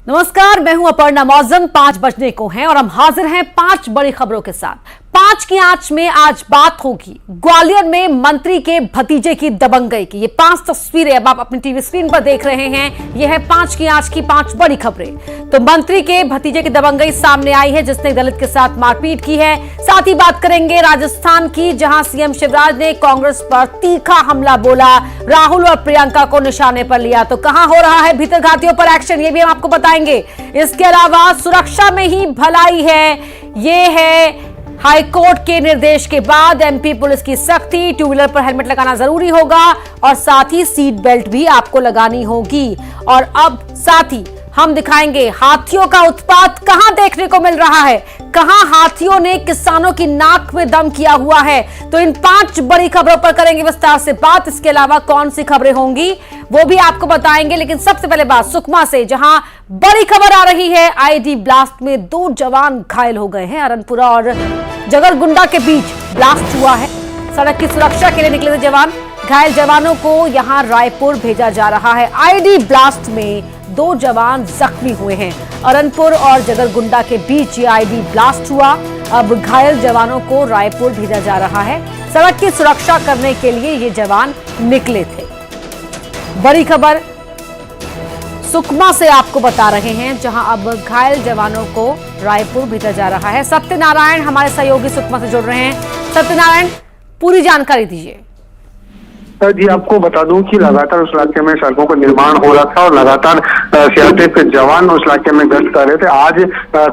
नमस्कार, मैं हूं अपर्णा मौजम। 5 बजने को हैं और हम हाजिर हैं 5 बड़ी खबरों के साथ। 5 की आंच में आज बात होगी ग्वालियर में मंत्री के भतीजे की दबंगई की। ये 5 तस्वीरें अब आप अपनी टीवी स्क्रीन पर देख रहे हैं। ये है 5 की आंच की 5 बड़ी खबरें। तो मंत्री के भतीजे की दबंगई सामने आई है, जिसने दलित के साथ मारपीट की है। साथ ही बात करेंगे राजस्थान की, जहां सीएम शिवराज ने कांग्रेस पर तीखा हमला बोला, राहुल और प्रियंका को निशाने पर लिया। तो कहां हो रहा है भीतरघातियों पर एक्शन, ये भी हम आपको बताएंगे। इसके अलावा सुरक्षा में ही भलाई है, ये है हाईकोर्ट के निर्देश के बाद एमपी पुलिस की सख्ती। 2 व्हीलर पर हेलमेट लगाना जरूरी होगा और साथ ही सीट बेल्ट भी आपको लगानी होगी। और अब साथ ही हम दिखाएंगे हाथियों का उत्पात कहां देखने को मिल रहा है, कहां हाथियों ने किसानों की नाक में दम किया हुआ है। तो इन 5 बड़ी खबरों पर करेंगे विस्तार से बात। इसके अलावा कौन सी खबरें होंगी वो भी आपको बताएंगे, लेकिन सबसे पहले बात सुकमा से, जहां बड़ी खबर आ रही है। आईडी ब्लास्ट में 2 जवान घायल हो गए हैं। अरनपुरा और जगरगुंडा के बीच ब्लास्ट हुआ है। सड़क की सुरक्षा के लिए निकले थे जवान। घायल जवानों को यहां रायपुर भेजा जा रहा है। आईडी ब्लास्ट में 2 जवान जख्मी हुए हैं। अरनपुर और जगरगुंडा के बीच ये आईडी ब्लास्ट हुआ। अब घायल जवानों को रायपुर भेजा जा रहा है। सड़क की सुरक्षा करने के लिए ये जवान निकले थे। बड़ी खबर सुकमा से आपको बता रहे हैं, जहां अब घायल जवानों को रायपुर भेजा जा रहा है। सत्यनारायण हमारे सहयोगी सुकमा से जुड़ रहे हैं। सत्यनारायण, पूरी जानकारी दीजिए। जी, आपको बता दूं कि लगातार उस इलाके में सड़कों का निर्माण हो रहा था और लगातार सीआरपीएफ के जवान उस इलाके में गश्त कर रहे थे। आज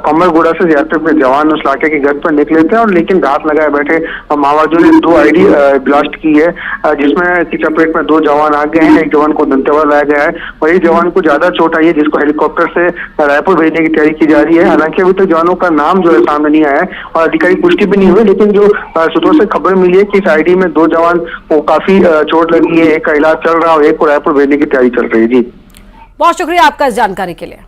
कमरगुड़ा से सीआरपीएफ के जवान उस इलाके की गश्त पर निकले थे और लेकिन घात लगाए बैठे माओवादियों ने 2 आईडी ब्लास्ट की है, जिसमें की चपेट में 2 जवान आ गए हैं। एक जवान को दंतेवाड़ा लाया गया है और एक जवान को ज्यादा चोट आई है, जिसको हेलीकॉप्टर से रायपुर भेजने की तैयारी की जा रही है। हालांकि अभी तक जवानों का नाम जो है सामने नहीं आया है और अधिकारी पुष्टि भी नहीं हुई, लेकिन जो सूत्रों से खबर मिली है कि इस आईडी में 2 जवान को काफी चोट लगी है, एक का इलाज चल रहा है और एक को रायपुर भेजने की तैयारी चल रही है। जी, बहुत शुक्रिया आपका इस जानकारी के लिए।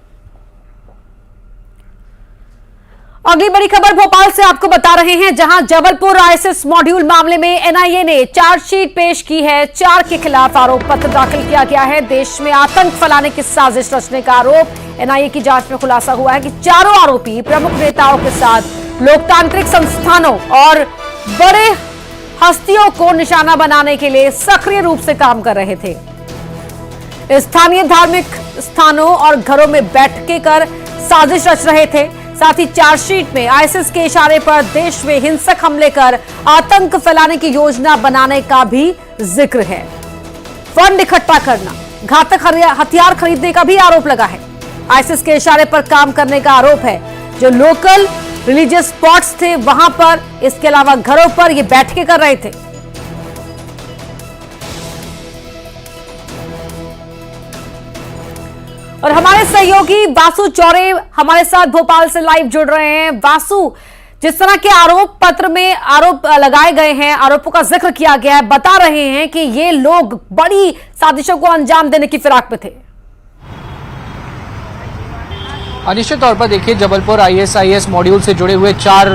अगली बड़ी खबर भोपाल से आपको बता रहे हैं, जहां जबलपुर आईएसएस मॉड्यूल मामले में एनआईए ने चार्जशीट पेश की है। 4 के खिलाफ आरोप पत्र दाखिल किया गया है। देश में आतंक फैलाने की साजिश रचने का आरोप। एनआईए की जांच में खुलासा हुआ है कि चारों आरोपी प्रमुख नेताओं के साथ लोकतांत्रिक संस्थानों और बड़े हस्तियों को निशाना बनाने के लिए सक्रिय रूप से काम कर रहे थे। स्थानीय धार्मिक स्थानों और घरों में बैठकें कर साजिश रच रहे थे। साथ ही चार्जशीट में आईएसआईएस के इशारे पर देश में हिंसक हमले कर आतंक फैलाने की योजना बनाने का भी जिक्र है। फंड इकट्ठा करना, घातक हथियार खरीदने का भी आरोप लगा है। आईएसआईएस के इशारे पर काम करने का आरोप है। जो लोकल रिलीजियस स्पॉट्स थे वहां पर, इसके अलावा घरों पर ये बैठकें कर रहे थे। और हमारे सहयोगी वासु चौरे हमारे साथ भोपाल से लाइव जुड़ रहे हैं। वासु, जिस तरह के आरोप पत्र में आरोप लगाए गए हैं, आरोपों का जिक्र किया गया है, बता रहे हैं कि ये लोग बड़ी साजिशों को अंजाम देने की फिराक में थे। निश्चित तौर पर देखिए, जबलपुर आईएसआईएस मॉड्यूल से जुड़े हुए 4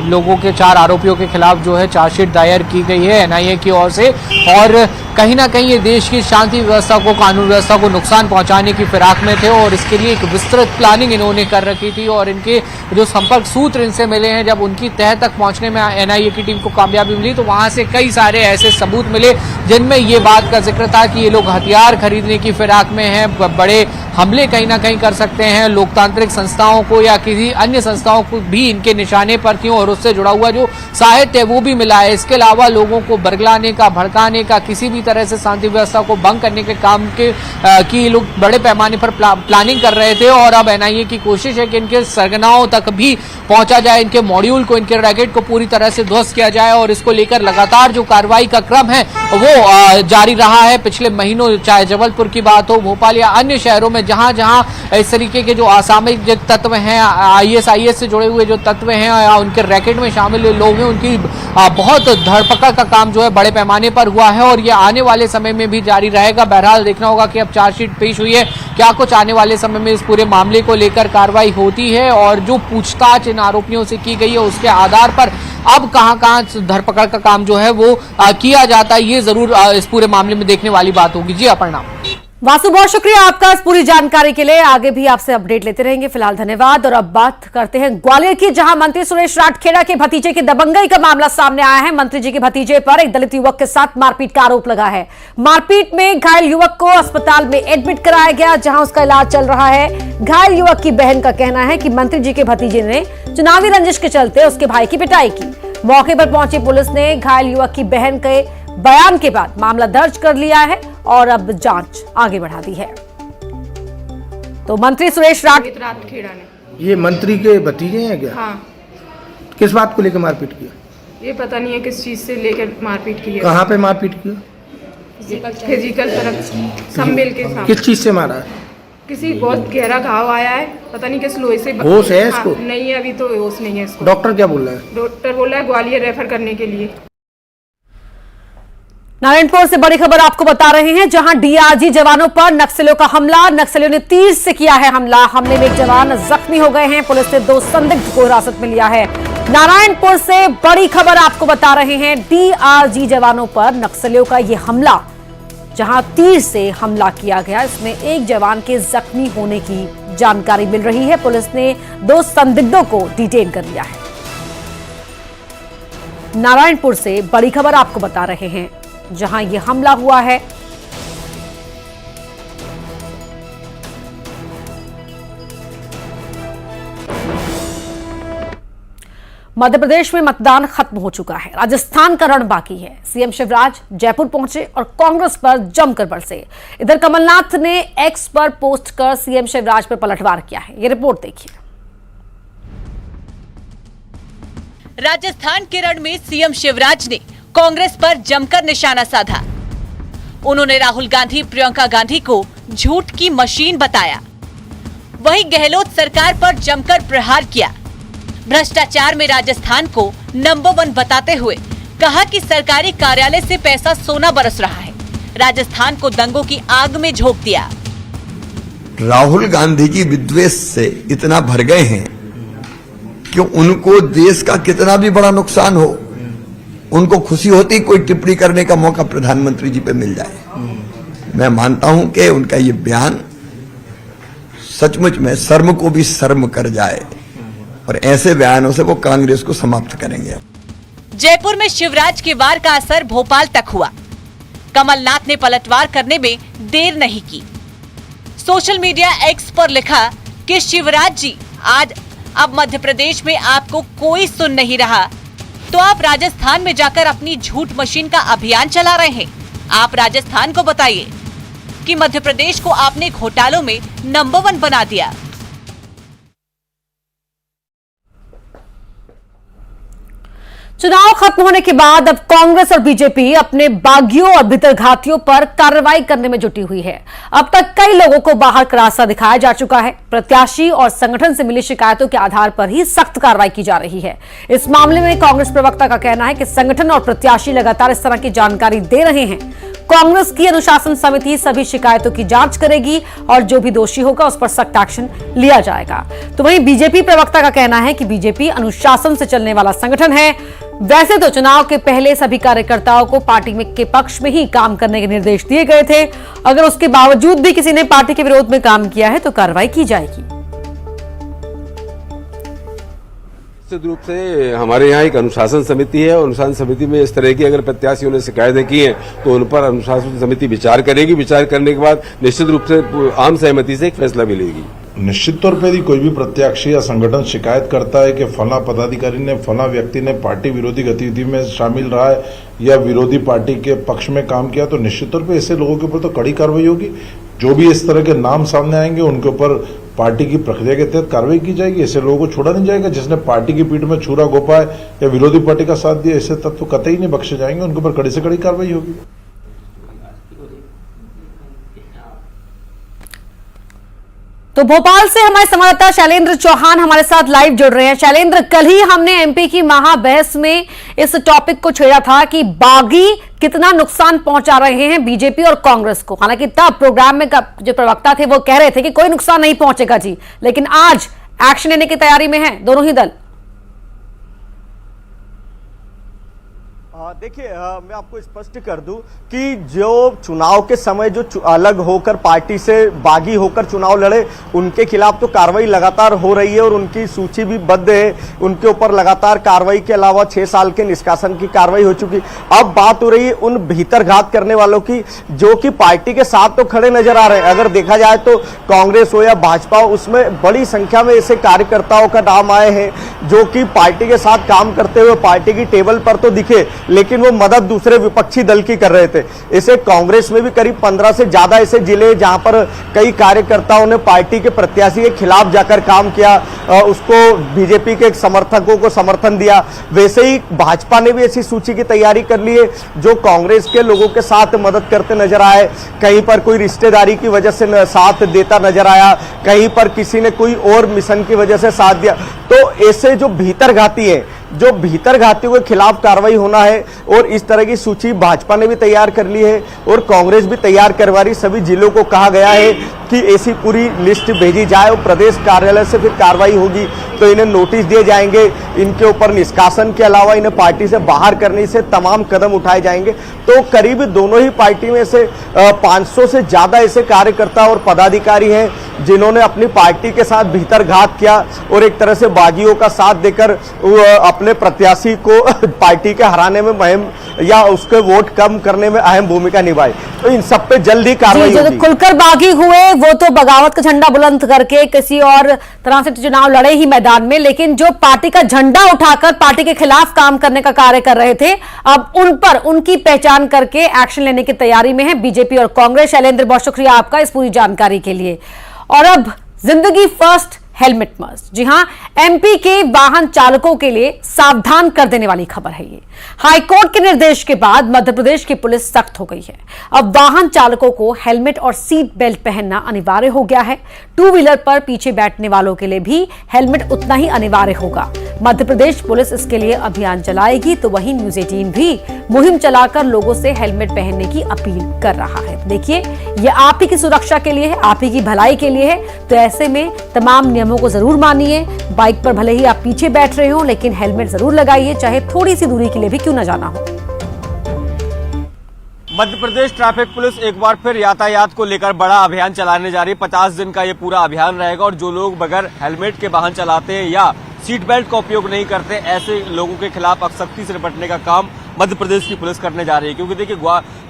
लोगों के 4 आरोपियों के खिलाफ जो है चार्जशीट दायर की गई है एनआईए की ओर से। और कहीं ना कहीं ये देश की शांति व्यवस्था को, कानून व्यवस्था को नुकसान पहुंचाने की फिराक में थे और इसके लिए एक विस्तृत प्लानिंग इन्होंने कर रखी थी। और इनके जो संपर्क सूत्र इनसे मिले हैं, जब उनकी तह तक पहुंचने में एनआईए की टीम को कामयाबी मिली तो वहां से कई सारे ऐसे सबूत मिले जिनमें ये बात का जिक्र था कि ये लोग हथियार खरीदने की फिराक में हैं, बड़े हमले कहीं ना कहीं कर सकते हैं, लोकतांत्रिक संस्थाओं को या किसी अन्य संस्थाओं को भी इनके निशाने पर थी और उससे जुड़ा हुआ जो साहित्य है वो भी मिला है। इसके अलावा लोगों को बरगलाने का, भड़काने का, किसी भी तरह से शांति व्यवस्था को भंग करने के काम की लोग बड़े पैमाने पर प्लानिंग कर रहे थे। और अब एनआईए की कोशिश है कि इनके सरगनाओं तक भी पहुंचा जाए, इनके मॉड्यूल को, इनके रैकेट को पूरी तरह से ध्वस्त किया जाए। और इसको लेकर लगातार जो कार्रवाई का क्रम है वो जारी रहा है पिछले महीनों, चाहे जबलपुर की बात हो, भोपाल या अन्य शहरों में, जहां जहां इस तरीके के जो असामयिक तत्व हैं, आईएसआईएस से जुड़े हुए जो तत्व हैं या उनके रैकेट में शामिल लोग हैं, उनकी बहुत धरपकड़ का काम जो है बड़े पैमाने पर हुआ है और ये आने वाले समय में भी जारी रहेगा। बहरहाल देखना होगा कि अब चार्जशीट पेश हुई है, क्या कुछ आने वाले समय में इस पूरे मामले को लेकर कार्रवाई होती है और जो पूछताछ इन आरोपियों से की गई है उसके आधार पर अब कहां धरपकड़ का काम जो है वो किया जाता है, ये जरूर इस पूरे मामले में देखने वाली बात होगी। जी अपर्णा। वासु, बहुत शुक्रिया आपका इस पूरी जानकारी के लिए। आगे भी आपसे अपडेट लेते रहेंगे। फिलहाल धन्यवाद। और अब बात करते हैं ग्वालियर की, जहां मंत्री सुरेश राठखेड़ा के भतीजे की दबंगई का मामला सामने आया है। मंत्री जी के भतीजे पर एक दलित युवक के साथ मारपीट का आरोप लगा है। मारपीट में घायल युवक को अस्पताल में एडमिट कराया गया, जहां उसका इलाज चल रहा है। घायल युवक की बहन का कहना है कि मंत्री जी के भतीजे ने चुनावी रंजिश के चलते उसके भाई की पिटाई की। मौके पर पहुंची पुलिस ने घायल युवक की बहन के बयान के बाद मामला दर्ज कर लिया है और अब जांच आगे बढ़ा दी है। तो मंत्री सुरेश राठखेड़ा ने, ये मंत्री के भतीजे हैं क्या? हाँ। किस बात को लेकर मारपीट किया? ये पता नहीं है किस चीज से लेकर मारपीट की है। कहाँ पे मारपीट किया? फिजिकल तरफ सब मिल के साथ। किस चीज से मारा है? किसी बहुत गहरा घाव आया है, पता नहीं किस लोहे से। होश है इसको? हाँ, नहीं है, अभी तो होश नहीं है इसको। डॉक्टर क्या बोल रहा है? डॉक्टर बोला है ग्वालियर रेफर करने के लिए। नारायणपुर से बड़ी खबर आपको बता रहे हैं, जहां डीआरजी जवानों पर नक्सलियों का हमला। नक्सलियों ने तीर से किया है हमला। हमले में एक जवान जख्मी हो गए हैं। पुलिस ने 2 संदिग्ध को हिरासत में लिया है। नारायणपुर से बड़ी खबर आपको बता रहे हैं, डीआरजी जवानों पर नक्सलियों का यह हमला, जहां तीर से हमला किया गया। इसमें एक जवान के जख्मी होने की जानकारी मिल रही है। पुलिस ने 2 संदिग्धों को डिटेन कर लिया है। नारायणपुर से बड़ी खबर आपको बता रहे हैं, जहां यह हमला हुआ है। मध्य प्रदेश में मतदान खत्म हो चुका है। राजस्थान का रण बाकी है। सीएम शिवराज जयपुर पहुंचे और कांग्रेस पर जमकर बरसे। इधर कमलनाथ ने एक्स पर पोस्ट कर सीएम शिवराज पर पलटवार किया है। ये रिपोर्ट देखिए। राजस्थान के रण में सीएम शिवराज ने कांग्रेस पर जमकर निशाना साधा। उन्होंने राहुल गांधी, प्रियंका गांधी को झूठ की मशीन बताया। वहीं गहलोत सरकार पर जमकर प्रहार किया। भ्रष्टाचार में राजस्थान को नंबर 1 बताते हुए कहा कि सरकारी कार्यालय से पैसा सोना बरस रहा है। राजस्थान को दंगों की आग में झोंक दिया। राहुल गांधी जी विद्वेष से इतना भर गए हैं कि उनको देश का कितना भी बड़ा नुकसान हो, उनको खुशी होती कोई टिप्पणी करने का मौका प्रधानमंत्री जी पे मिल जाए। मैं मानता हूं कि उनका ये बयान सचमुच में शर्म को भी शर्म कर जाए और ऐसे बयानों से वो कांग्रेस को समाप्त करेंगे। जयपुर में शिवराज के वार का असर भोपाल तक हुआ। कमलनाथ ने पलटवार करने में देर नहीं की। सोशल मीडिया एक्स पर लिखा कि शिवराज जी, आज अब मध्य प्रदेश में आपको कोई सुन नहीं रहा, तो आप राजस्थान में जाकर अपनी झूठ मशीन का अभियान चला रहे हैं। आप राजस्थान को बताइए कि मध्य प्रदेश को आपने घोटालों में नंबर 1 बना दिया। चुनाव खत्म होने के बाद अब कांग्रेस और बीजेपी अपने बागियों और भितरघातियों पर कार्रवाई करने में जुटी हुई है। अब तक कई लोगों को बाहर का रास्ता दिखाया जा चुका है। प्रत्याशी और संगठन से मिली शिकायतों के आधार पर ही सख्त कार्रवाई की जा रही है। इस मामले में कांग्रेस प्रवक्ता का कहना है कि संगठन और प्रत्याशी लगातार इस तरह की जानकारी दे रहे हैं। कांग्रेस की अनुशासन समिति सभी शिकायतों की जांच करेगी और जो भी दोषी होगा उस पर सख्त एक्शन लिया जाएगा। तो वहीं बीजेपी प्रवक्ता का कहना है कि बीजेपी अनुशासन से चलने वाला संगठन है। वैसे तो चुनाव के पहले सभी कार्यकर्ताओं को पार्टी में के पक्ष में ही काम करने के निर्देश दिए गए थे। अगर उसके बावजूद भी किसी ने पार्टी के विरोध में काम किया है तो कार्रवाई की जाएगी। निश्चित रूप से हमारे यहाँ एक अनुशासन समिति है और अनुशासन समिति में इस तरह की अगर प्रत्याशियों ने शिकायतें की हैं तो उन पर अनुशासन समिति विचार करेगी। विचार करने के बाद निश्चित रूप से आम सहमति से एक फैसला मिलेगी। निश्चित तौर पर यदि कोई भी प्रत्याशी या संगठन शिकायत करता है कि फला पदाधिकारी ने, फला व्यक्ति ने पार्टी विरोधी गतिविधि में शामिल रहा है या विरोधी पार्टी के पक्ष में काम किया, तो निश्चित तौर पर ऐसे लोगों के ऊपर तो कड़ी कार्रवाई होगी। जो भी इस तरह के नाम सामने आएंगे उनके ऊपर पार्टी की प्रक्रिया के तहत कार्रवाई की जाएगी। ऐसे लोगों को छोड़ा नहीं जाएगा। जिसने पार्टी की पीठ में छुरा घोंपा है या विरोधी पार्टी का साथ दिया, ऐसे तत्व कतई नहीं बख्शे जाएंगे। उनके ऊपर कड़ी से कड़ी कार्रवाई होगी। तो भोपाल से हमारे संवाददाता शैलेंद्र चौहान हमारे साथ लाइव जुड़ रहे हैं। शैलेंद्र, कल ही हमने एमपी की महाबहस में इस टॉपिक को छेड़ा था कि बागी कितना नुकसान पहुंचा रहे हैं बीजेपी और कांग्रेस को। हालांकि तब प्रोग्राम में जो प्रवक्ता थे वो कह रहे थे कि कोई नुकसान नहीं पहुंचेगा जी, लेकिन आज एक्शन लेने की तैयारी में है दोनों ही दल। देखिए मैं आपको स्पष्ट कर दूं कि जो चुनाव के समय जो अलग होकर पार्टी से बागी होकर चुनाव लड़े उनके खिलाफ तो कार्रवाई लगातार हो रही है और उनकी सूची भी बद्ध है। उनके ऊपर लगातार कार्रवाई के अलावा 6 साल के निष्कासन की कार्रवाई हो चुकी। अब बात हो रही है उन भीतरघात करने वालों की जो कि पार्टी के साथ तो खड़े नजर आ रहे हैं। अगर देखा जाए तो कांग्रेस हो या भाजपा हो, उसमें बड़ी संख्या में ऐसे कार्यकर्ताओं का नाम आए हैं जो कि पार्टी के साथ काम करते हुए पार्टी की टेबल पर तो दिखे, लेकिन वो मदद दूसरे विपक्षी दल की कर रहे थे। इसे कांग्रेस में भी करीब 15 से ज्यादा ऐसे जिले जहां पर कई कार्यकर्ताओं ने पार्टी के प्रत्याशी के खिलाफ जाकर काम किया, उसको बीजेपी के समर्थकों को समर्थन दिया। वैसे ही भाजपा ने भी ऐसी सूची की तैयारी कर ली है जो कांग्रेस के लोगों के साथ मदद करते नजर आए। कहीं पर कोई रिश्तेदारी की वजह से साथ देता नजर आया, कहीं पर किसी ने कोई और मिशन की वजह से साथ दिया। तो ऐसे जो भीतरघाती है, जो भीतरघातियों के खिलाफ कार्रवाई होना है और इस तरह की सूची भाजपा ने भी तैयार कर ली है और कांग्रेस भी तैयार करवा रही। सभी जिलों को कहा गया है कि ऐसी पूरी लिस्ट भेजी जाए और प्रदेश कार्यालय से फिर कार्रवाई होगी तो इन्हें नोटिस दिए जाएंगे। इनके ऊपर निष्कासन के अलावा इन्हें पार्टी से बाहर करने से तमाम कदम उठाए जाएंगे। तो करीब दोनों ही पार्टी में से 500 से ज्यादा ऐसे कार्यकर्ता और पदाधिकारी हैं जिन्होंने अपनी पार्टी के साथ भीतरघात किया और एक तरह से बागियों का साथ देकर अपने प्रत्याशी को पार्टी के हराने में मुहिम या उसके वोट कम करने में अहम भूमिका निभाई। तो इन सब पे जल्दी कार्रवाई होगी। खुलकर बागी हुए वो तो बगावत का झंडा बुलंद करके किसी और तरह से चुनाव लड़े ही मैदान में, लेकिन जो पार्टी का झंडा उठाकर पार्टी के खिलाफ काम करने का कार्य कर रहे थे, अब उन पर उनकी पहचान करके एक्शन लेने की तैयारी में है बीजेपी और कांग्रेस। शैलेंद्र, बहुत शुक्रिया आपका इस पूरी जानकारी के लिए। और अब जिंदगी फर्स्ट हेलमेट मस्ट, जी हां, एमपी के वाहन चालकों के लिए सावधान कर देने वाली खबर है ये। हाईकोर्ट के निर्देश के बाद मध्य प्रदेश की पुलिस सख्त हो गई है। अब वाहन चालकों को हेलमेट और सीट बेल्ट पहनना अनिवार्य हो गया है। 2 व्हीलर पर पीछे बैठने वालों के लिए भी हेलमेट उतना ही अनिवार्य होगा। मध्य प्रदेश पुलिस इसके लिए अभियान चलाएगी, तो वहीं न्यूज 18 भी मुहिम चलाकर लोगों से हेलमेट पहनने की अपील कर रहा है। देखिए, यह आप ही की सुरक्षा के लिए है, आप ही की भलाई के लिए है। तो ऐसे में तमाम नियमों को जरूर मानिए। बाइक पर भले ही आप पीछे बैठ रहे हो, लेकिन हेलमेट जरूर लगाइए, चाहे थोड़ी सी दूरी के लिए भी क्यों न जाना हो। मध्य प्रदेश ट्रैफिक पुलिस एक बार फिर यातायात को लेकर बड़ा अभियान चलाने जा रही है। 50 दिन का ये पूरा अभियान रहेगा और जो लोग बगैर हेलमेट के वाहन चलाते हैं या सीट बेल्ट का उपयोग नहीं करते, ऐसे लोगों के खिलाफ अब सख्ती से निपटने का काम मध्य प्रदेश की पुलिस करने जा रही है। क्योंकि देखिए,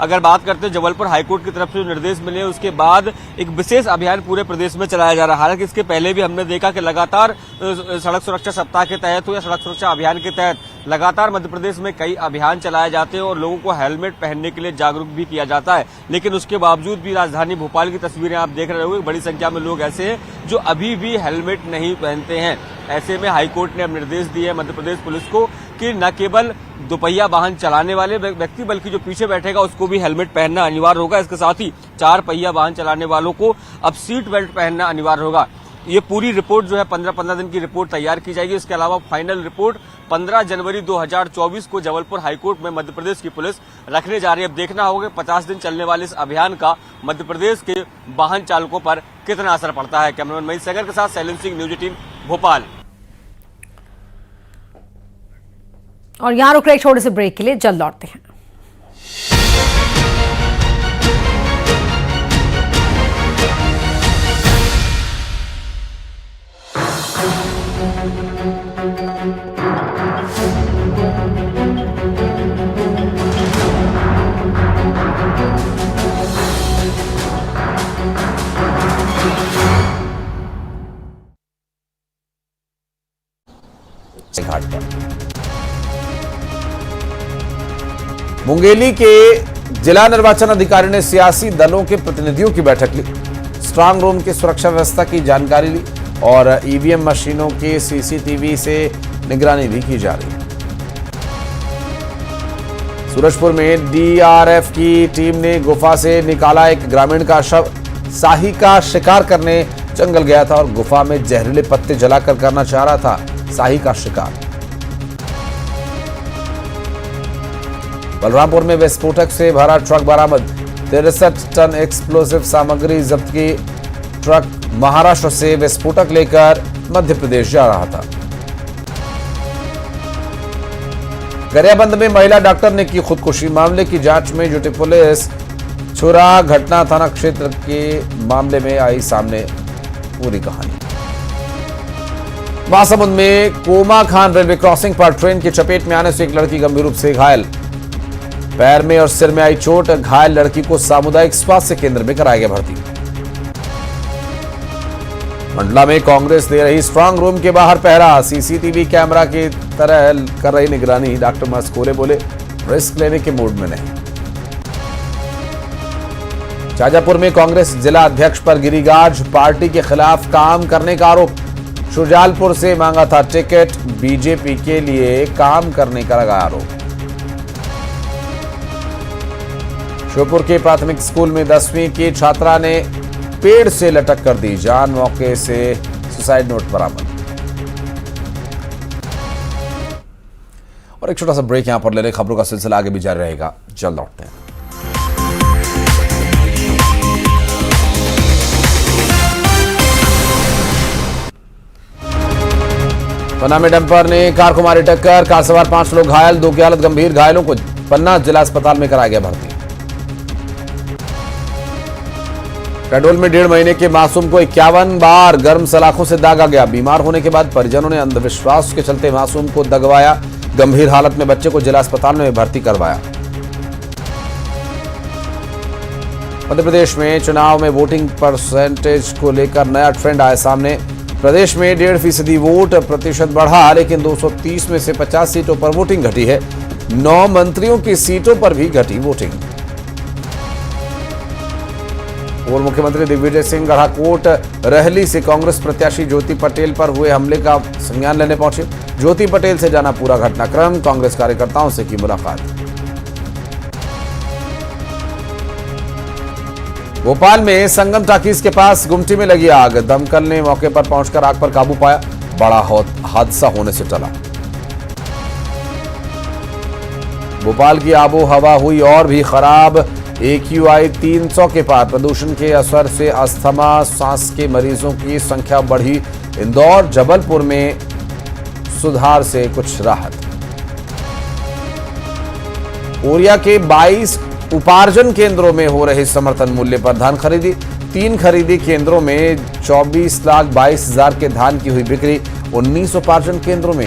अगर बात करते हैं जबलपुर हाईकोर्ट की तरफ से निर्देश मिले, उसके बाद एक विशेष अभियान पूरे प्रदेश में चलाया जा रहा है। हालांकि इसके पहले भी हमने देखा कि लगातार सड़क सुरक्षा सप्ताह के तहत हो या सड़क सुरक्षा अभियान के तहत लगातार मध्य प्रदेश में कई अभियान चलाए जाते हैं और लोगों को हेलमेट पहनने के लिए जागरूक भी किया जाता है। लेकिन उसके बावजूद भी राजधानी भोपाल की तस्वीरें आप देख रहे होंगे, बड़ी संख्या में लोग ऐसे हैं जो अभी भी हेलमेट नहीं पहनते हैं। ऐसे में हाईकोर्ट ने अब निर्देश दिए है मध्य प्रदेश पुलिस को कि न केवल दोपहिया वाहन चलाने वाले व्यक्ति बल्कि जो पीछे बैठेगा उसको भी हेलमेट पहनना अनिवार्य होगा। इसके साथ ही 4 पहिया वाहन चलाने वालों को अब सीट बेल्ट पहनना अनिवार्य होगा। ये पूरी रिपोर्ट जो है 15 दिन की रिपोर्ट तैयार की जाएगी। इसके अलावा फाइनल रिपोर्ट 15 जनवरी 2024 को जबलपुर हाईकोर्ट में मध्य प्रदेश की पुलिस रखने जा रही है। अब देखना होगा 50 दिन चलने वाले इस अभियान का मध्य प्रदेश के वाहन चालकों पर कितना असर पड़ता है। कैमरामैन महेश सागर के साथ शैलेंद्र सिंह, न्यूज 18 भोपाल। और यहां रुक रहे एक छोटे से ब्रेक के लिए, जल्द लौटते हैं। घाट पर मुंगेली के जिला निर्वाचन अधिकारी ने सियासी दलों के प्रतिनिधियों की बैठक ली, स्ट्रांग रूम की सुरक्षा व्यवस्था की जानकारी ली और ईवीएम मशीनों के सीसीटीवी से निगरानी भी की जा रही है। सूरजपुर में डीआरएफ की टीम ने गुफा से निकाला एक ग्रामीण का शव। साही का शिकार करने जंगल गया था और गुफा में जहरीले पत्ते जलाकर करना चाह रहा था साही का शिकार। बलरामपुर में विस्फोटक से भरा ट्रक बरामद, 63 टन एक्सप्लोसिव सामग्री जब्त की। ट्रक महाराष्ट्र से विस्फोटक लेकर मध्य प्रदेश जा रहा था। गरियाबंद में महिला डॉक्टर ने की खुदकुशी। मामले की जांच में जुटी पुलिस। छुरा घटना थाना क्षेत्र के मामले में आई सामने पूरी कहानी। महासमुंद में कोमा खान रेलवे क्रॉसिंग पर ट्रेन की चपेट में आने से एक लड़की गंभीर रूप से घायल। पैर में और सिर में आई चोट। घायल लड़की को सामुदायिक स्वास्थ्य केंद्र में कराया गया भर्ती। मंडला में कांग्रेस दे रही स्ट्रांग रूम के बाहर पहरा। सीसीटीवी कैमरा की तरह कर रही निगरानी। डॉक्टर मस्कोरे बोले रिस्क लेने के मूड में नहीं। शाजापुर में कांग्रेस जिला अध्यक्ष पर गिरिराज पार्टी के खिलाफ काम करने का आरोप। शुजालपुर से मांगा था टिकट। बीजेपी के लिए काम करने का लगा आरोप। श्योपुर के प्राथमिक स्कूल में 10वीं की छात्रा ने पेड़ से लटक कर दी जान। मौके से सुसाइड नोट बरामद। और एक छोटा सा ब्रेक यहां पर ले रहे। खबरों का सिलसिला आगे भी जारी रहेगा। जल्द लौटते हैं। पन्ना में डंपर ने कार को मारी टक्कर। कार सवार 5 लोग घायल, 2 की हालत गंभीर। घायलों को पन्ना जिला अस्पताल में कराया गया भर्ती। पेट्रोल में 1.5 महीने के मासूम को 51 बार गर्म सलाखों से दागा गया। बीमार होने के बाद परिजनों ने अंधविश्वास के चलते मासूम को दगवाया। गंभीर हालत में बच्चे को जिला अस्पताल में भर्ती करवाया। मध्य प्रदेश में चुनाव में वोटिंग परसेंटेज को लेकर नया ट्रेंड आया सामने। प्रदेश में 1.5% वोट प्रतिशत बढ़ा, लेकिन 230 में से 50 सीटों पर वोटिंग घटी है। 9 मंत्रियों की सीटों पर भी घटी वोटिंग। पूर्व मुख्यमंत्री दिग्विजय सिंह गढ़ाकोट रहली से कांग्रेस प्रत्याशी ज्योति पटेल पर हुए हमले का संज्ञान लेने पहुंचे। ज्योति पटेल से जाना पूरा घटनाक्रम। कांग्रेस कार्यकर्ताओं से की मुलाकात। भोपाल में संगम टाकीज के पास गुमटी में लगी आग। दमकल ने मौके पर पहुंचकर आग पर काबू पाया। बड़ा हादसा होने से टला। भोपाल की आबो हवा हुई और भी खराब। AQI 300 के पार। प्रदूषण के असर से अस्थमा सांस के मरीजों की संख्या बढ़ी। इंदौर जबलपुर में सुधार से कुछ राहत। ओरिया के 22 उपार्जन केंद्रों में हो रहे समर्थन मूल्य पर धान खरीदी। 3 खरीदी केंद्रों में 24,22,000 के धान की हुई बिक्री। 19 उपार्जन केंद्रों में।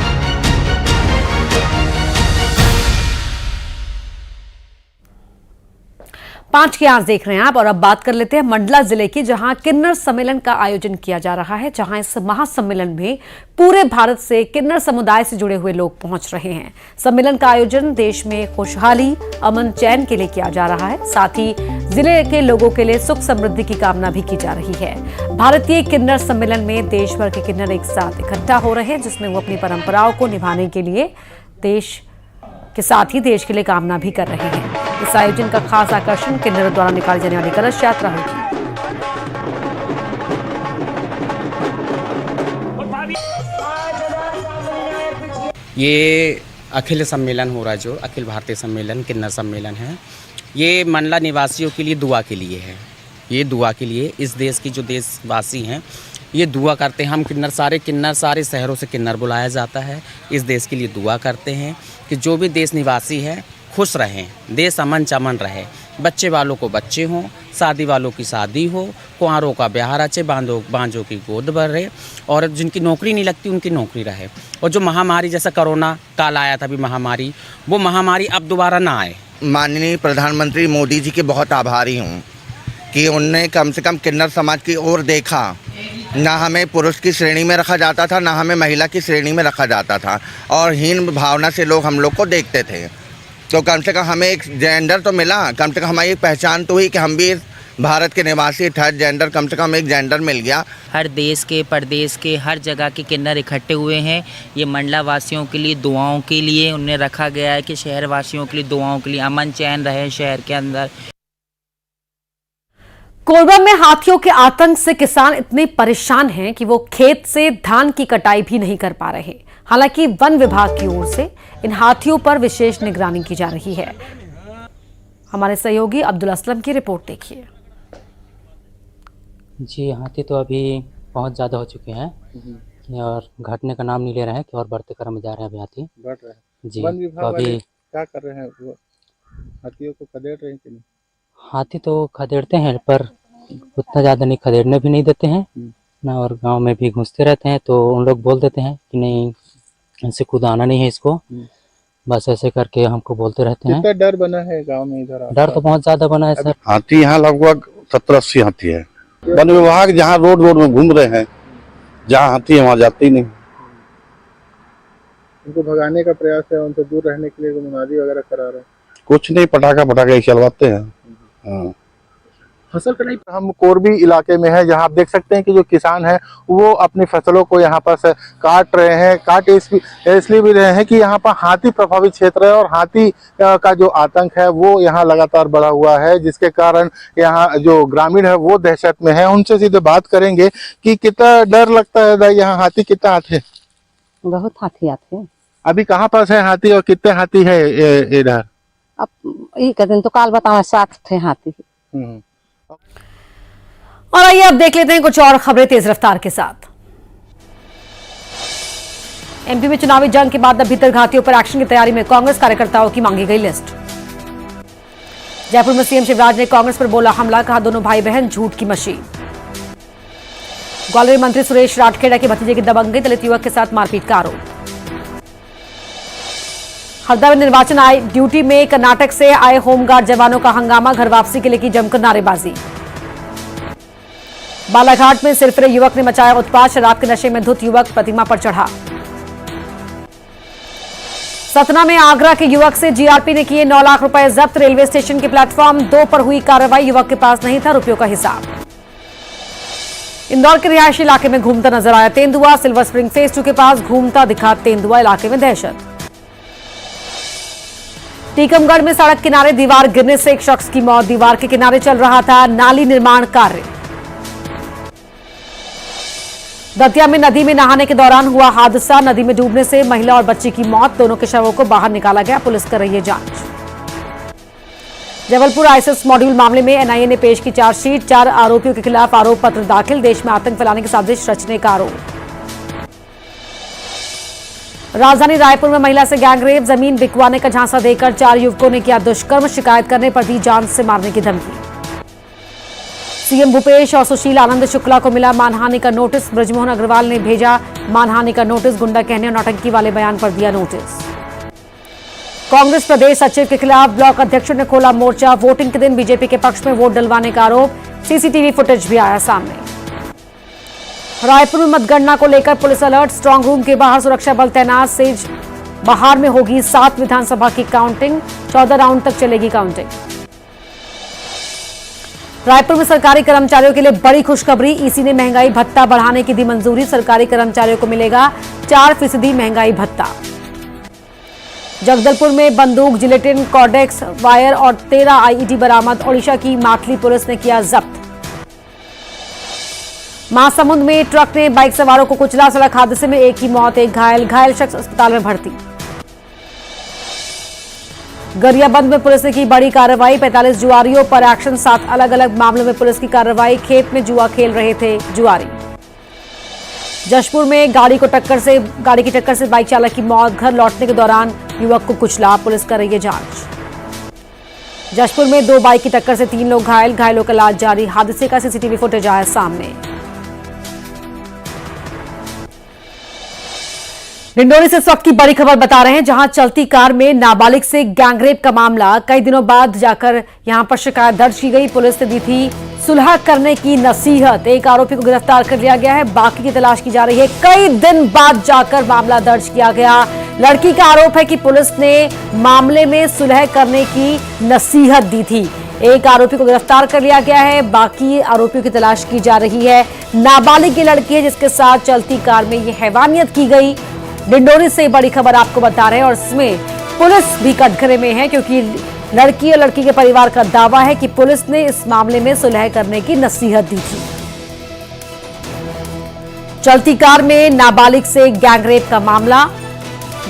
पांच की आंच देख रहे हैं आप। और अब बात कर लेते हैं मंडला जिले की, जहां किन्नर सम्मेलन का आयोजन किया जा रहा है। जहां इस महासम्मेलन में पूरे भारत से किन्नर समुदाय से जुड़े हुए लोग पहुंच रहे हैं। सम्मेलन का आयोजन देश में खुशहाली, अमन, चैन के लिए किया जा रहा है। साथ ही जिले के लोगों के लिए सुख समृद्धि की कामना भी की जा रही है। भारतीय किन्नर सम्मेलन में देश भर के किन्नर एक साथ इकट्ठा हो रहे हैं, जिसमें वो अपनी परंपराओं को निभाने के लिए देश के साथ ही देश के लिए कामना भी कर रहे हैं। इस आयोजन का खास आकर्षण किन्नरों द्वारा निकाली जाने वाली कलश यात्रा होगी। ये अखिल सम्मेलन हो रहा है, जो अखिल भारतीय सम्मेलन किन्नर सम्मेलन है, ये मंडला निवासियों के लिए दुआ के लिए है। ये दुआ के लिए इस देश की जो देशवासी हैं ये दुआ करते हैं। हम किन्नर सारे शहरों से किन्नर बुलाया जाता है। इस देश के लिए दुआ करते हैं कि जो भी देश निवासी है खुश रहें, देश अमन चमन रहे, बच्चे वालों को बच्चे हों, शादी वालों की शादी हो, कुंवारों का ब्याह रचे, बांझों की गोद भरे, और जिनकी नौकरी नहीं लगती उनकी नौकरी रहे। और जो महामारी जैसा कोरोना काल आया था अभी महामारी, वो महामारी अब दोबारा ना आए। माननीय प्रधानमंत्री मोदी जी के बहुत आभारी हूँ कि उनने कम से कम किन्नर समाज की ओर देखा। ना हमें पुरुष की श्रेणी में रखा जाता था, ना हमें महिला की श्रेणी में रखा जाता था, और हीन भावना से लोग हम लोग को देखते थे। तो कम से कम हमें एक जेंडर तो मिला, कम से कम हमारी पहचान तो हुई कि हम भी भारत के निवासी। थर्ड जेंडर, कम से कम एक जेंडर मिल गया। हर देश के, प्रदेश के, हर जगह के किन्नर इकट्ठे हुए हैं। ये मंडला वासियों के लिए दुआओं के लिए उन्हें रखा गया है कि शहर वासियों के लिए दुआओं के लिए अमन चैन रहे शहर के अंदर। कोरबा में हाथियों के आतंक से किसान इतने परेशान हैं कि वो खेत से धान की कटाई भी नहीं कर पा रहे। हालांकि वन विभाग की ओर से इन हाथियों पर विशेष निगरानी की जा रही है। हमारे सहयोगी अब्दुल असलम की रिपोर्ट देखिए। जी, हाथी तो अभी बहुत ज़्यादा हो चुके हैं और घटने का नाम नहीं ले रहे हैं कि और बढ़ते क्रम में जा रहे हैं। अभी हाथी बढ़ रहे हैं। जी। वन तो विभाग अभी वाले क्या कर रहे हैं, वो हाथियों को खदेड़ रहे हैं कि नहीं? हाथी तो खदेड़ते हैं पर उतना ज़्यादा नहीं, खदेड़ने भी नहीं देते हैं ना, और गांव में भी घुसते रहते हैं तो उन लोग बोल देते हैं कि नहीं ऐसे कूदाना नहीं है इसको, बस ऐसे करके हमको बोलते रहते हैं। कितना डर बना है गांव में इधर? डर तो बहुत ज़्यादा बना है सर। हाथी यहाँ लगभग 70-80 हाथी है। वन विभाग जहाँ रोड में घूम रहे हैं, जहाँ हाथी है वहाँ जाते ही नहीं। उनको भगाने का प्रयास है, उनसे दूर रहने के लिए मुनादी वगैरह करा रहे हैं? कुछ नहीं, पटाखा ही चलवाते हैं। हाँ। फसल कटाई हम कोरबी इलाके में है, जहां आप देख सकते हैं कि जो किसान हैं वो अपनी फसलों को यहां पर से काट रहे हैं। काट इसलिए भी रहे हैं कि यहां पर हाथी प्रभावित क्षेत्र है और हाथी का जो आतंक है वो यहां लगातार बढ़ा हुआ है, जिसके कारण यहां जो ग्रामीण है वो दहशत में है। उनसे सीधे बात करेंगे कि कितना डर लगता है, यहाँ हाथी कितना आते हैं? बहुत हाथी आते हैं। अभी कहाँ पास है हाथी और कितने हाथी है इधर? अब एक दिन तो काल बताओ 7 थे हाथी। और आइए अब देख लेते हैं कुछ और खबरें तेज रफ्तार के साथ। एमपी में चुनावी जंग के बाद अब भीतर घातियों पर एक्शन की तैयारी में कांग्रेस कार्यकर्ताओं की मांगी गई लिस्ट। जयपुर में सीएम शिवराज ने कांग्रेस पर बोला हमला, कहा दोनों भाई बहन झूठ की मशीन। ग्वालियर मंत्री सुरेश राठखेड़ा के भतीजे की दबंगई, दलित युवक के साथ मारपीट का आरोप। हरदा में निर्वाचन ड्यूटी में कर्नाटक से आए होमगार्ड जवानों का हंगामा, घर वापसी के लिए की जमकर नारेबाजी। बालाघाट में सिरफिरे युवक ने मचाया उत्पात, शराब के नशे में धुत युवक प्रतिमा पर चढ़ा। सतना में आगरा के युवक से जीआरपी ने किए 9 लाख रुपए जब्त, रेलवे स्टेशन के प्लेटफॉर्म 2 पर हुई कार्रवाई, युवक के पास नहीं था रुपयों का हिसाब। इंदौर के रिहायशी इलाके में घूमता नजर आया तेंदुआ, सिल्वर स्प्रिंग फेज 2 के पास घूमता दिखा तेंदुआ, इलाके में दहशत। टीकमगढ़ में सड़क किनारे दीवार गिरने से एक शख्स की मौत, दीवार के किनारे चल रहा था नाली निर्माण कार्य। दतिया में नदी में नहाने के दौरान हुआ हादसा, नदी में डूबने से महिला और बच्ची की मौत, दोनों के शवों को बाहर निकाला गया, पुलिस कर रही है जांच। जबलपुर आईएसएस मॉड्यूल मामले में एनआईए ने पेश की चार्जशीट, 4 आरोपियों के खिलाफ आरोप पत्र दाखिल, देश में आतंक फैलाने की साजिश रचने का आरोप। राजधानी रायपुर में महिला से गैंगरेप, जमीन बिकवाने का झांसा देकर 4 युवकों ने किया दुष्कर्म, शिकायत करने पर दी जान से मारने की धमकी। सीएम भूपेश और सुशील आनंद शुक्ला को मिला मानहानि का नोटिस, ब्रजमोहन अग्रवाल ने भेजा मानहानि का नोटिस, गुंडा कहने और नौटंकी वाले बयान पर दिया नोटिस। कांग्रेस प्रदेश सचिव के खिलाफ ब्लॉक अध्यक्षों ने खोला मोर्चा, वोटिंग के दिन बीजेपी के पक्ष में वोट डलवाने का आरोप, सीसीटीवी फुटेज भी आया सामने। रायपुर में मतगणना को लेकर पुलिस अलर्ट, स्ट्रांग रूम के बाहर सुरक्षा बल तैनात, सेज बाहर में होगी 7 विधानसभा की काउंटिंग, 14 राउंड तक चलेगी काउंटिंग। रायपुर में सरकारी कर्मचारियों के लिए बड़ी खुशखबरी, ईसी ने महंगाई भत्ता बढ़ाने की दी मंजूरी, सरकारी कर्मचारियों को मिलेगा 4% महंगाई भत्ता। जगदलपुर में बंदूक, जिलेटिन, कॉर्डेक्स, वायर और 13 आईईडी बरामद, ओडिशा की मातली पुलिस ने किया जब्त। महासमुंद में ट्रक ने बाइक सवारों को कुचला, सड़क हादसे में एक की मौत, एक घायल शख्स अस्पताल में भर्ती। गरियाबंद में पुलिस ने की बड़ी कार्रवाई, 45 जुआरियों पर एक्शन, 7 अलग अलग मामलों में पुलिस की कार्रवाई, खेत में जुआ खेल रहे थे जुआरी। जशपुर में गाड़ी की टक्कर से बाइक चालक की मौत, घर लौटने के दौरान युवक को कुचला, पुलिस कर रही है जांच। जशपुर में 2 बाइक की टक्कर से 3 लोग घायल, घायलों का इलाज जारी, हादसे का सीसीटीवी फुटेज आया सामने। डिंडोरी से इस वक्त की बड़ी खबर बता रहे हैं, जहां चलती कार में नाबालिग से गैंगरेप का मामला, कई दिनों बाद जाकर यहां पर शिकायत दर्ज की गई, पुलिस ने दी थी सुलह करने की नसीहत, एक आरोपी को गिरफ्तार कर लिया गया है, बाकी की तलाश की जा रही है। कई दिन बाद जाकर मामला दर्ज किया गया, लड़की का आरोप है कि पुलिस ने मामले में सुलह करने की नसीहत दी थी, एक आरोपी को गिरफ्तार कर लिया गया है, बाकी आरोपियों की तलाश की जा रही है। नाबालिग की लड़की है जिसके साथ चलती कार में ये हैवानियत की गई। डिंडोरी से बड़ी खबर आपको बता रहे हैं और इसमें पुलिस भी कटघरे में है, क्योंकि लड़की और लड़की के परिवार का दावा है कि पुलिस ने इस मामले में सुलह करने की नसीहत दी थी। चलती कार में नाबालिग से गैंगरेप का मामला,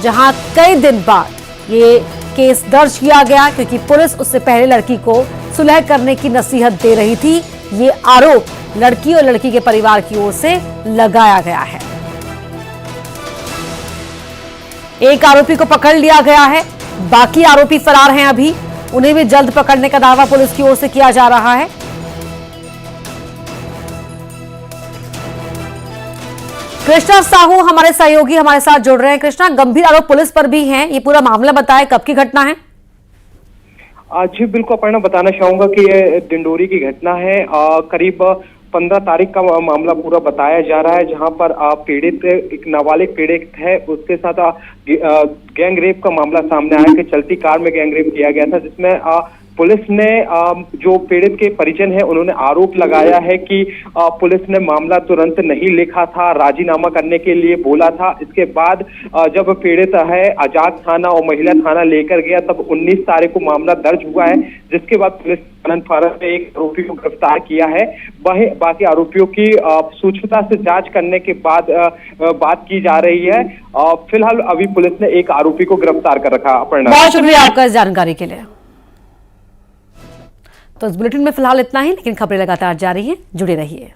जहां कई दिन बाद ये केस दर्ज किया गया, क्योंकि पुलिस उससे पहले लड़की को सुलह करने की नसीहत दे रही थी। ये आरोप लड़की और लड़की के परिवार की ओर से लगाया गया है। एक आरोपी को पकड़ लिया गया है, बाकी आरोपी फरार हैं अभी, उन्हें भी जल्द पकड़ने का दावा पुलिस की ओर से किया जा रहा है। कृष्णा साहू हमारे सहयोगी हमारे साथ जुड़ रहे हैं। कृष्णा, गंभीर आरोप पुलिस पर भी हैं, ये पूरा मामला बताएं, कब की घटना है? जी बिल्कुल अपर्णा, बताना चाहूंगा कि ये डिंडोरी की घटना है। करीब 15 तारीख का मामला पूरा बताया जा रहा है, जहां पर पीड़ित एक नाबालिग पीड़ित है, उसके साथ गैंग रेप का मामला सामने आया कि चलती कार में गैंग रेप किया गया था, जिसमें पुलिस ने जो पीड़ित के परिजन है उन्होंने आरोप लगाया है कि पुलिस ने मामला तुरंत नहीं लिखा था, राजीनामा करने के लिए बोला था। इसके बाद जब पीड़ित है आजाद थाना और महिला थाना लेकर गया, तब 19 तारीख को मामला दर्ज हुआ है, जिसके बाद पुलिस आनंद फारस ने एक आरोपी को गिरफ्तार किया है। वहीं बाकी आरोपियों की सूक्ष्मता से जांच करने के बाद बात की जा रही है। फिलहाल अभी पुलिस ने एक आरोपी को गिरफ्तार कर रखा। बहुत शुक्रिया आपका इस जानकारी के लिए। तो इस बुलेटिन में फिलहाल इतना ही, लेकिन खबरें लगातार जारी हैं, जुड़े रहिए।